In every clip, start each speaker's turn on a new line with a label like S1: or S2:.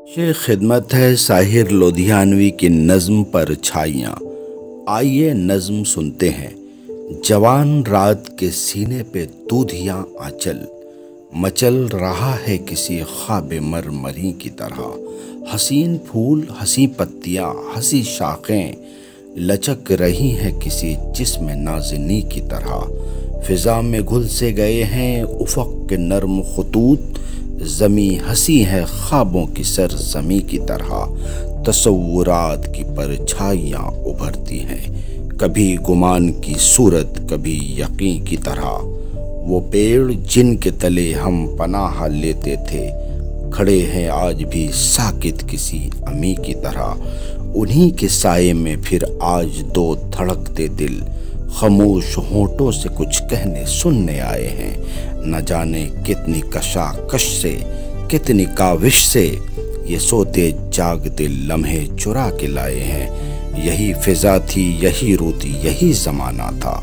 S1: शेख खिदमत है साहिर लोधियानवी की नज़्म परछाइयाँ। आइए नज़्म सुनते हैं। जवान रात के सीने पे दूधियाँ आंचल मचल रहा है किसी ख्वाब मरमरी की तरह। हसीन फूल हंसी पत्तियाँ हंसी शाखें लचक रही हैं किसी जिस्म नाज़नी की तरह। फिज़ा में घुल से गए हैं उफ़क़ के नर्म ख़ुतूत, ज़मी हंसी है ख्वाबों की सरज़मी की तरह। तसव्वुरात की परछाइयाँ उभरती हैं, कभी गुमान की सूरत कभी यकीन की तरह। वो पेड़ जिनके तले हम पनाह लेते थे खड़े हैं आज भी साकित किसी अमी की तरह। उन्हीं के साये में फिर आज दो धड़कते दिल खामोश होंठों से कुछ कहने सुनने आए हैं। न जाने कितनी कशाकश से कितनी काविश से ये सोते जागते लम्हे चुरा के लाए हैं। यही फिजा थी यही रूती यही ज़माना था,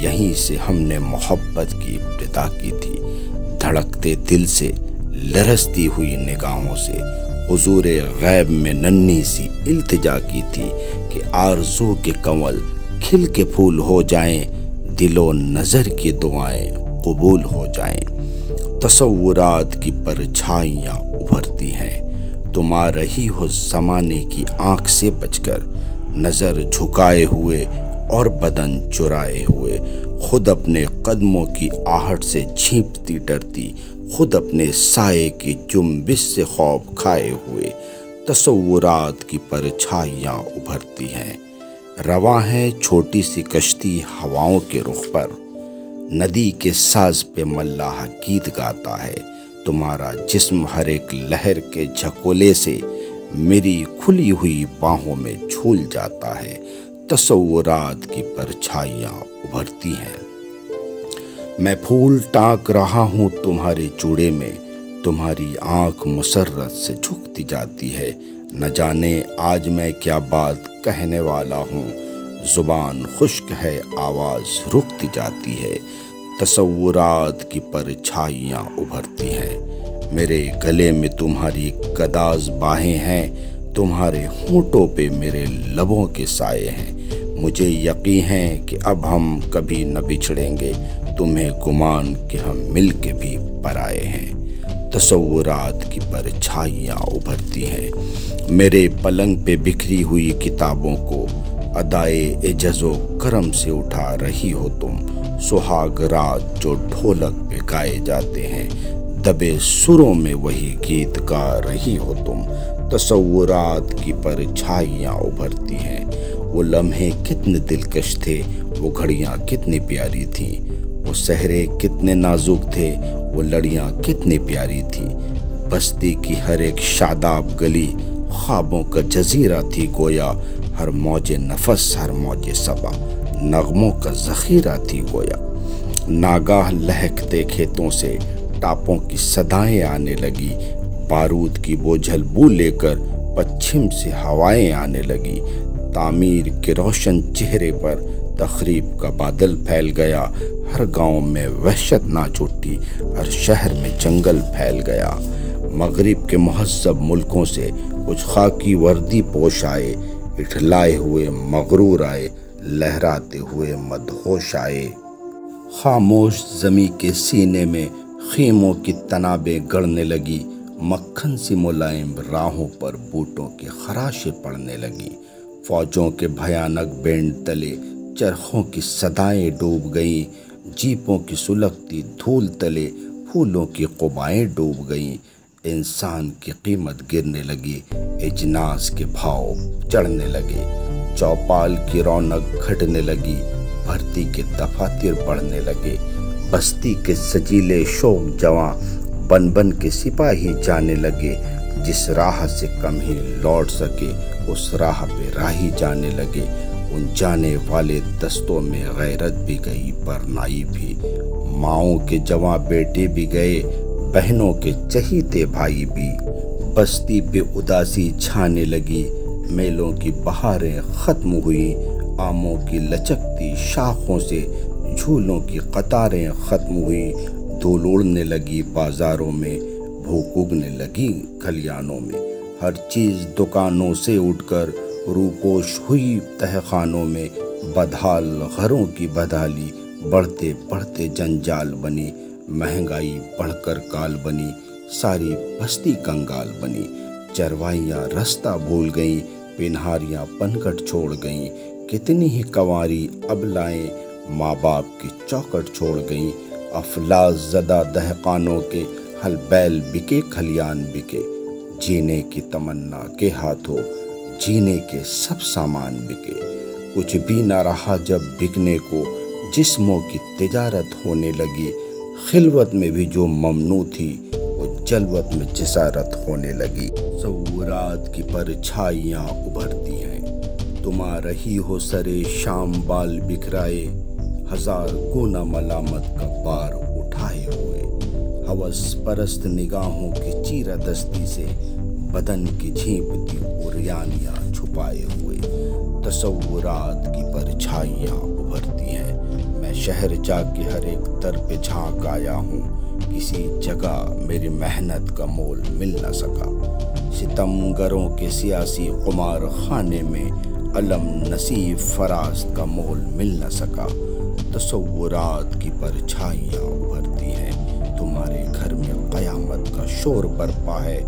S1: यहीं से हमने मोहब्बत की इब्तिदा की थी। धड़कते दिल से लरसती हुई निगाहों से हुजूरे गैब में नन्ही सी इल्तिजा की थी कि आरज़ू के कंवल खिल के फूल हो जाएं, दिलो नज़र की दुआएं कबूल हो जाएं। तसव्वुरात की परछाइयाँ उभरती हैं, तुम आ रही हो ज़माने की आँख से बचकर, नज़र झुकाए हुए और बदन चुराए हुए। खुद अपने कदमों की आहट से झींपती डरती, खुद अपने साये की जुम्बिश से खौफ खाए हुए। तसव्वुरात की परछाइयाँ उभरती हैं। रवां है छोटी सी कश्ती हवाओं के रुख पर, नदी के साज पे मल्लाह गीत गाता है। तुम्हारा जिस्म हर एक लहर के झकोले से मेरी खुली हुई बाहों में झूल जाता है। तसव्वुरात की परछाइयाँ उभरती हैं। मैं फूल टाँक रहा हूँ तुम्हारे चूड़े में, तुम्हारी आँख मुसर्रत से झुकती जाती है। न जाने आज मैं क्या बात कहने वाला हूँ, ज़ुबान खुश्क है आवाज़ रुकती जाती है। तसव्वुरात की परछाइयाँ उभरती हैं। मेरे गले में तुम्हारी गदाज बाहें हैं, तुम्हारे होंठों पे मेरे लबों के साए हैं। मुझे यकीन है कि अब हम कभी न बिछड़ेंगे, तुम्हें गुमान कि हम मिल के भी पराए हैं। तसव्वुरात की परछाइयाँ उभरती हैं। मेरे पलंग पे बिखरी हुई किताबों को अदाए एजज़ो करम से उठा रही हो तुम। सुहाग रात जो ढोलक पे गाए जाते हैं, दबे सुरों में वही गीत गा रही हो तुम। तसव्वुरात की परछाइयाँ उभरती हैं। वो लम्हे कितने दिलकश थे, वो घड़ियाँ कितनी प्यारी थीं, वो सहरे कितने नाजुक थे, वो लड़ियाँ कितनी प्यारी थी। बस्ती की हर एक शादाब गली ख्वाबों का जजीरा थी गोया। हर मौजे नफस हर मौजे सबा नगमों का ज़ख़ीरा थी गोया। नागाह लहकते खेतों से टापों की सदाएं आने लगी, बारूद की बोझल बू लेकर पश्चिम से हवाएं आने लगी। तामीर के रोशन चेहरे पर तखरीब का बादल फैल गया। हर गांव में वहशत नाच उठी, हर शहर में जंगल फैल गया। मगरिब के महज़्ज़ब मुल्कों से कुछ खाकी वर्दी पोश आए, इठलाए हुए मगरूर आए, लहराते हुए मदहोश आए। खामोश ज़मी के सीने में खीमों की तनाबें गड़ने लगी, मक्खन सी मुलायम राहों पर बूटों की खराशें पड़ने लगी। फौजों के भयानक बैंड तले चरखों की सदाएं डूब गईं, जीपों की सुलगती धूल तले फूलों की क़ुबाएं डूब गईं। इंसान की कीमत गिरने लगी, इजनास के भाव चढ़ने लगे, चौपाल की रौनक घटने लगी, भर्ती के दफातर बढ़ने लगे। बस्ती के सजीले शौक जवां बन बन के सिपाही जाने लगे। जिस राह से कम ही लौट सके उस राह पे राही जाने लगे। उन जाने वाले दस्तों में गैरत भी गई बरनाई भी। माओं के जवां बेटे भी गए, बहनों के चहीते भाई भी। बस्ती पे उदासी छाने लगी, मेलों की बहारें ख़त्म हुई। आमों की लचकती शाखों से झूलों की कतारें ख़त्म हुई। धूल उड़ने लगी बाज़ारों में, भूख उगने लगी खलियानों में। ہر چیز دکانوں سے اٹھ کر روپوش ہوئی تہخانوں میں بدحال گھروں کی بدحالی بڑھتے بڑھتے جنجال بنی، مہنگائی بڑھ کر کال بنی، ساری بستی کنگال بنی، چروائیاں رستہ بھول گئیں، پنہاریاں پنگھٹ چھوڑ گئیں، کتنی ہی کنواری ابلائیں ماں باپ کی چوکھٹ چھوڑ گئیں، افلاس زدہ دہقانوں کے ہل بیل بکے کھلیان بکے، جینے کی تمنا کے ہاتھوں جینے کے سب سامان بکے، کچھ بھی نہ رہا جب بکنے کو، جسموں کی تجارت ہونے لگی، خلوت میں بھی جو ممنوع تھی وہ جلوت میں جسارت ہونے لگی، تصورات کی پرچھائیاں ابھرتی ہیں، تم آ رہی ہو سرے شام بال بکھرائے، ہزار گنا ملامت کا بار اٹھائے ہوئے، ہوس پرست نگاہوں کی چیرہ دستی سے بدن کی جھیپتی عریانیاں چھپائے ہوئے، تصورات کی پرچھائیاں ابھرتی ہیں، میں شہر جا کے ہر ایک در پہ جھانک آیا ہوں، کسی جگہ میری محنت کا مول مل نہ سکا، ستمگروں کے سیاسی قمار خانے میں علم نصیب فراست کا مول مل نہ سکا، تصورات کی پرچھائیاں ابھرتی ہیں، تمہارے گھر میں قیامت کا شور برپا ہے،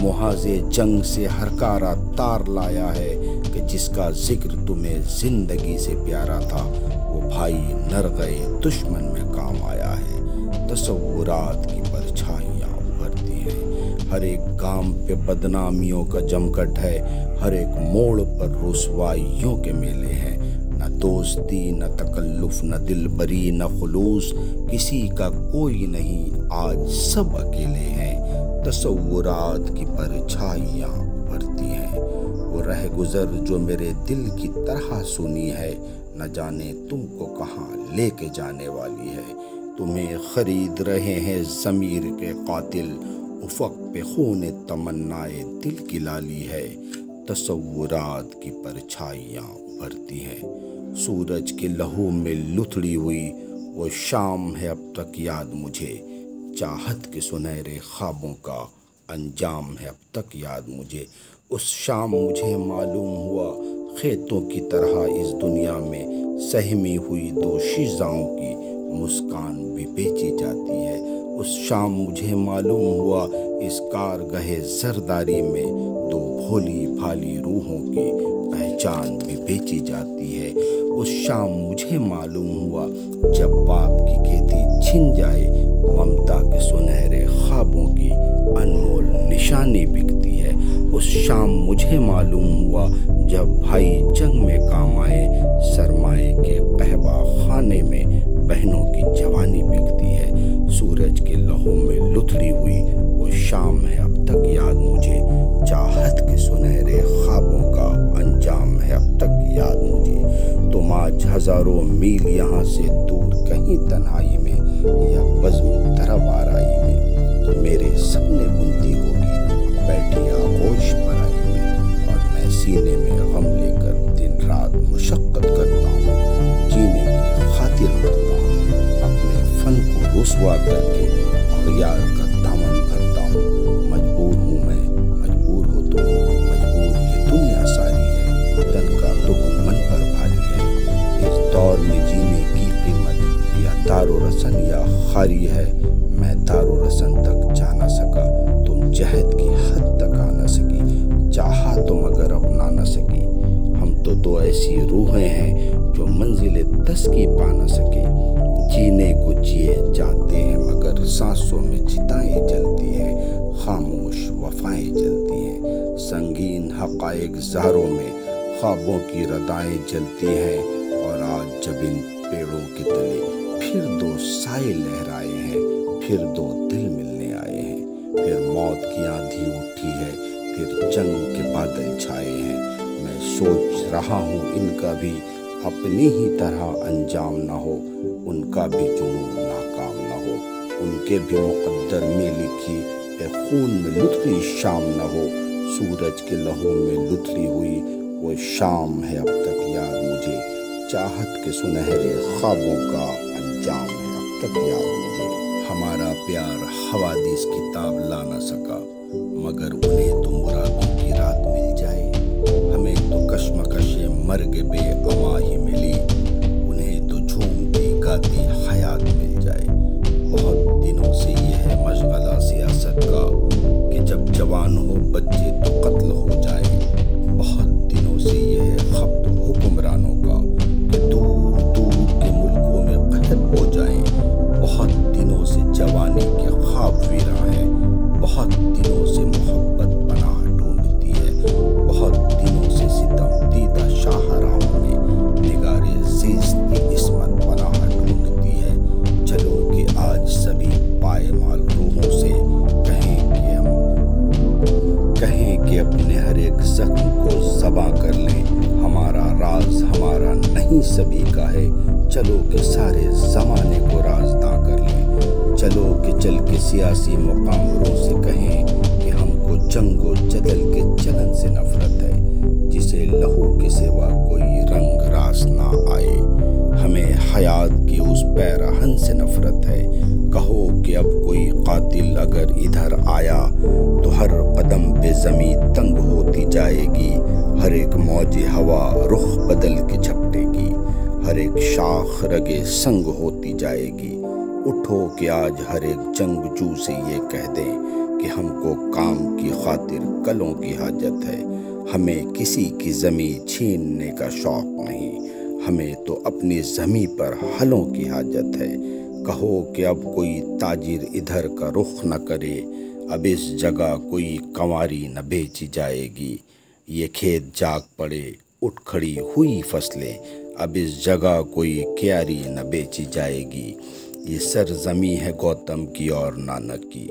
S1: محاذ جنگ سے ہرکارا تار لایا ہے کہ جس کا ذکر تمہیں زندگی سے پیارا تھا وہ بھائی نر گئے دشمن میں کام آیا ہے، تصورات کی پرچھائیاں ابھرتی ہیں، ہر ایک گام پہ بدنامیوں کا جمکٹ ہے، ہر ایک موڑ پر رسوائیوں کے میلے ہیں، نہ دوستی نہ تکلف نہ دل بری نہ خلوص، کسی کا کوئی نہیں آج سب اکیلے ہیں، تصورات کی پرچھائیاں ابھرتی ہیں، وہ رہ گزر جو میرے دل کی طرح سنی ہے، نہ جانے تم کو کہاں لے کے جانے والی ہے، تمہیں خرید رہے ہیں ضمیر کے قاتل، افق پہ خون تمنائے دل کی لالی ہے، تصورات کی پرچھائیاں ابھرتی ہیں، سورج کے لہو میں لتھڑی ہوئی وہ شام ہے اب تک یاد مجھے، چاہت کے سنہرے خوابوں کا انجام ہے اب تک یاد مجھے، اس شام مجھے معلوم ہوا کھیتوں کی طرح اس دنیا میں سہمی ہوئی دو شیزاؤں کی مسکان بھی بیچی جاتی ہے، اس شام مجھے معلوم ہوا اس کارگہ زرداری میں دو بھولی بھالی روحوں کی پہچان بھی بیچی جاتی ہے، اس شام مجھے معلوم ہوا جب باپ کی کھیتی چھن جائے ممتا کے سنہرے خوابوں کی انمول نشانی بکتی ہے، اس شام مجھے معلوم ہوا جب بھائی جنگ میں کام آئے سرمائے کے قہبہ خانے میں بہنوں کی جوانی بکتی ہے، سورج کے لہو میں لتھڑی ہوئی وہ شام ہے اب تک یاد مجھے، چاہت کے سنہرے خوابوں کا انجام ہے اب تک یاد مجھے، تم آج ہزاروں میل یہاں سے دور کہیں تنہائی میں یا بزم طرب آرائی میں میرے سپنے بنتی ہوگی بیٹھی آغوش برائی میں، اور میں سینے میں غم لے کر دن رات مشقت کرتا ہوں، جینے کی خاطر مرتا ہوں، اپنے فن کو رسوا کر کے اغیار کا دامن بھرتا ہوں، مجبور ہوں میں مجبور ہو تو مجبور یہ دنیا ساری ہے، تن کا دکھ من پر بھاری ہے، اس دور میں جینے کی قیمت یا دار و رسن یا خاری ہے، میں دار و رسن تک جا نہ سکا، تم جہد کی حد تک آ نہ سکی، چاہا تو مگر اپنا نہ سکی، ہم تو دو ایسی روحیں ہیں جو منزل تسکی پا نہ سکے، جینے کو جیے جاتے ہیں مگر سانسوں میں چتائیں جلتی ہیں، خاموش وفائیں جلتی ہیں، سنگین حقائق زہروں میں خوابوں کی ردائیں جلتی ہیں، اور آج جب ان پیڑوں کے تلے پھر دو سائے لہرائے ہیں، پھر دو دل ملنے آئے ہیں، پھر موت کی آندھی اٹھی ہے، پھر جنگ کے بادل چھائے ہیں، میں سوچ رہا ہوں ان کا بھی اپنی ہی طرح انجام نہ ہو، ان کا بھی جنون ناکام نہ ہو، ان کے بھی مقدر میں لکھی اے خون میں لتھڑی شام نہ ہو، سورج کے لہو میں لتھڑی ہوئی وہ شام ہے اب تک یاد مجھے، چاہت کے سنہرے خوابوں کا انجام ہے اب تک یاد مجھے، ہمارا پیار حوادث کی تاب لا نہ سکا، مگر انہیں تو مرادوں کی कश्मकश मर्ग बे अमा ही मिली, उन्हें तो झूमती गाती हयात मिल जाए। बहुत दिनों से ये है मशगला सियासत का कि जब जवान हो बच्चे तो कत्ल हो जाए। बहुत दिनों से ये है खप्त हुक्मरानों का कि दूर दूर के मुल्कों में कहर हो जाए। बहुत दिनों से जवानी के ख्वाब वीरा है, बहुत दिनों से मोहब्बत पनाह ढूंढती है, बहुत दिनों से सितम दीदा शाहराहों में निगारे ज़ीज़ की इस्मत पनाह ढूंढती है। चलो कि आज सभी पायमाल रूहों से कहें कि अपने हर एक ज़ख्म को ज़बां कर लें। हमारा राज हमारा नहीं सभी का है, चलो कि सारे ज़माने को राज़दां कर लें। चलो कि चल के सियासी मुकामरों से कहें कि हमको जंगो जदल के चलन से नफ़रत है, जिसे लहू के सिवा कोई रंग रास ना आए। हमें हयात की उस पैराहन से नफ़रत है। कहो कि अब कोई कातिल अगर इधर आया तो हर कदम पे ज़मीं तंग होती जाएगी। हर एक मौजे हवा रुख बदल के झपटेगी, हर एक शाख रगे संग होती जाएगी। उठो कि आज हर एक जंगजू से ये कह दें कि हमको काम की खातिर कलों की हाजत है। हमें किसी की ज़मीं छीनने का शौक़ नहीं, हमें तो अपनी ज़मीं पर हलों की हाजत है। कहो कि अब कोई ताजिर इधर का रुख न करे, अब इस जगह कोई कंवारी न बेची जाएगी। ये खेत जाग पड़े उठ खड़ी हुई फसलें, अब इस जगह कोई क्यारी न बेची जाएगी। ये सरज़मी है गौतम की और नानक की,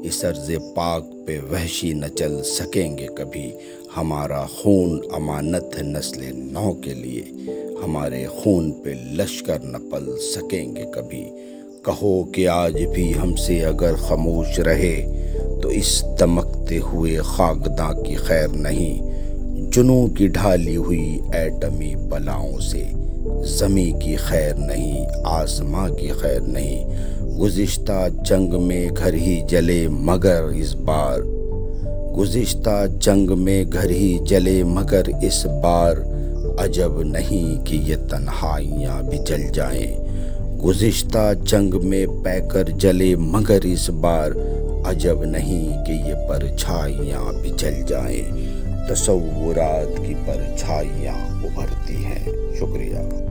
S1: इस अर्ज़ पाक पे वहशी न चल सकेंगे कभी। हमारा खून अमानत है नस्ल नौ के लिए, हमारे खून पे लश्कर न पल सकेंगे कभी। कहो कि आज भी हमसे अगर खामोश रहे तो इस दमकते हुए खाकदां की खैर नहीं। जुनूं की ढाली हुई एटमी बलाओं से ज़मीं की खैर नहीं, आसमां की खैर नहीं। गुज़िश्ता जंग में घर ही जले मगर इस बार, गुज़िश्ता जंग में घर ही जले मगर इस बार अजब नहीं कि ये तन्हाइयाँ भी जल जाएं। गुज़िश्ता जंग में पैकर जले मगर इस बार अजब नहीं कि ये परछाइयाँ भी जल जाएं। तसव्वुरात की परछाइयाँ उभरती हैं। शुक्रिया।